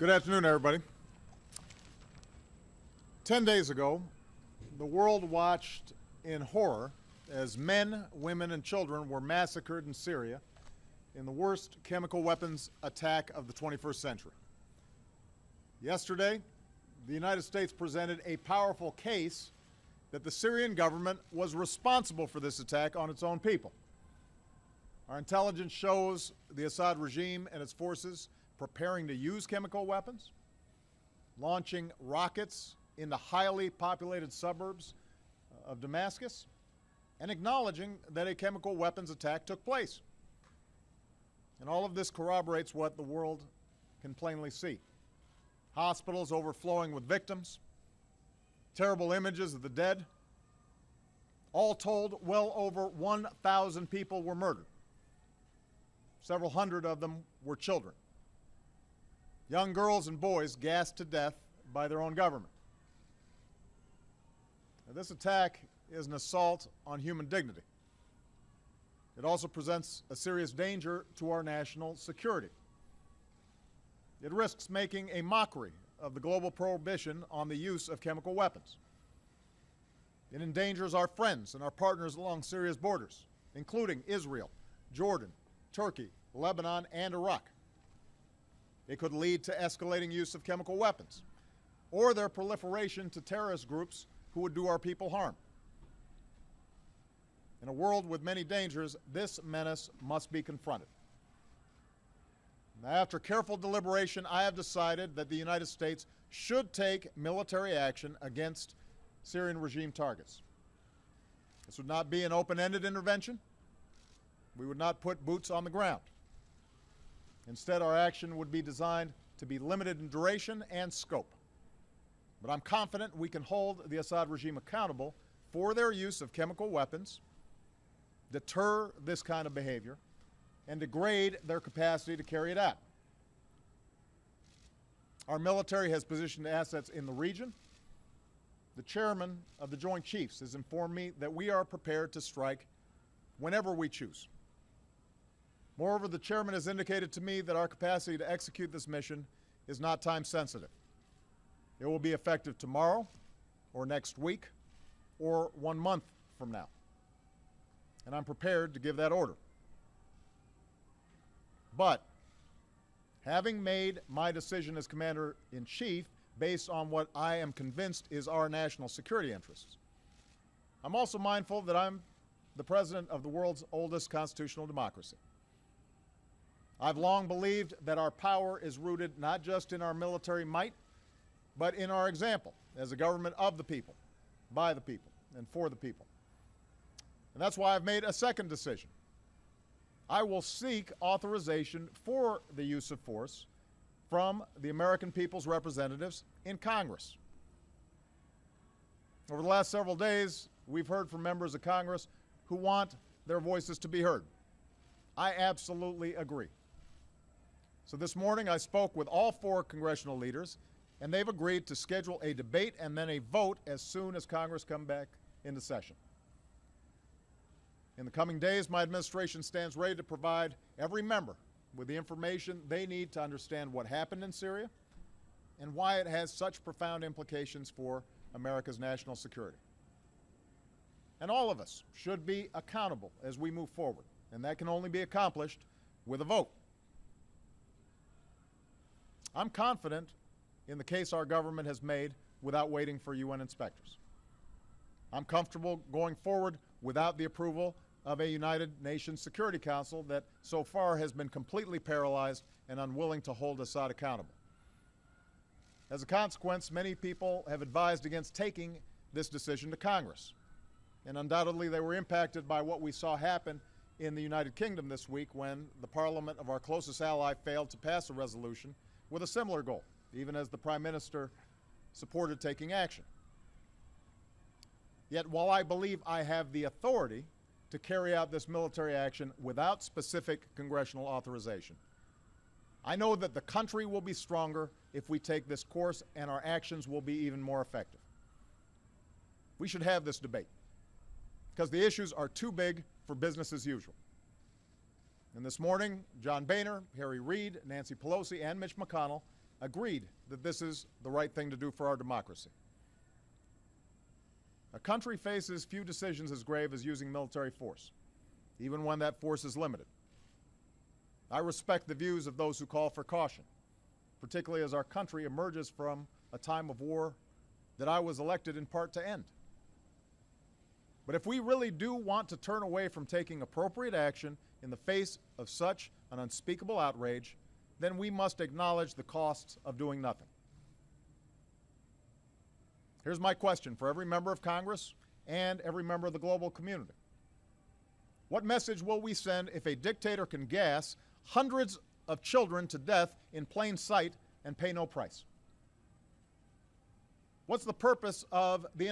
Good afternoon, everybody. 10 days ago, the world watched in horror as men, women, and children were massacred in Syria in the worst chemical weapons attack of the 21st century. Yesterday, the United States presented a powerful case that the Syrian government was responsible for this attack on its own people. Our intelligence shows the Assad regime and its forces preparing to use chemical weapons, launching rockets into highly populated suburbs of Damascus, and acknowledging that a chemical weapons attack took place. And all of this corroborates what the world can plainly see. Hospitals overflowing with victims, terrible images of the dead. All told, well over 1,000 people were murdered. Several hundred of them were children. Young girls and boys gassed to death by their own government. Now, this attack is an assault on human dignity. It also presents a serious danger to our national security. It risks making a mockery of the global prohibition on the use of chemical weapons. It endangers our friends and our partners along Syria's borders, including Israel, Jordan, Turkey, Lebanon, and Iraq. It could lead to escalating use of chemical weapons or their proliferation to terrorist groups who would do our people harm. In a world with many dangers, this menace must be confronted. Now, after careful deliberation, I have decided that the United States should take military action against Syrian regime targets. This would not be an open-ended intervention. We would not put boots on the ground. Instead, our action would be designed to be limited in duration and scope. But I'm confident we can hold the Assad regime accountable for their use of chemical weapons, deter this kind of behavior, and degrade their capacity to carry it out. Our military has positioned assets in the region. The chairman of the Joint Chiefs has informed me that we are prepared to strike whenever we choose. Moreover, the chairman has indicated to me that our capacity to execute this mission is not time sensitive. It will be effective tomorrow, or next week, or 1 month from now. And I'm prepared to give that order. But, having made my decision as Commander-in-Chief based on what I am convinced is our national security interests, I'm also mindful that I'm the president of the world's oldest constitutional democracy. I've long believed that our power is rooted not just in our military might, but in our example as a government of the people, by the people, and for the people. And that's why I've made a second decision. I will seek authorization for the use of force from the American people's representatives in Congress. Over the last several days, we've heard from members of Congress who want their voices to be heard. I absolutely agree. So this morning I spoke with all 4 congressional leaders, and they've agreed to schedule a debate and then a vote as soon as Congress comes back into session. In the coming days, my administration stands ready to provide every member with the information they need to understand what happened in Syria and why it has such profound implications for America's national security. And all of us should be accountable as we move forward, and that can only be accomplished with a vote. I'm confident in the case our government has made without waiting for UN inspectors. I'm comfortable going forward without the approval of a United Nations Security Council that so far has been completely paralyzed and unwilling to hold Assad accountable. As a consequence, many people have advised against taking this decision to Congress. And undoubtedly they were impacted by what we saw happen in the United Kingdom this week when the parliament of our closest ally failed to pass a resolution with a similar goal, even as the Prime Minister supported taking action. Yet while I believe I have the authority to carry out this military action without specific congressional authorization, I know that the country will be stronger if we take this course, and our actions will be even more effective. We should have this debate because the issues are too big for business as usual. And this morning, John Boehner, Harry Reid, Nancy Pelosi, and Mitch McConnell agreed that this is the right thing to do for our democracy. A country faces few decisions as grave as using military force, even when that force is limited. I respect the views of those who call for caution, particularly as our country emerges from a time of war that I was elected in part to end. But if we really do want to turn away from taking appropriate action in the face of such an unspeakable outrage, then we must acknowledge the costs of doing nothing. Here's my question for every member of Congress and every member of the global community. What message will we send if a dictator can gas hundreds of children to death in plain sight and pay no price? What's the purpose of the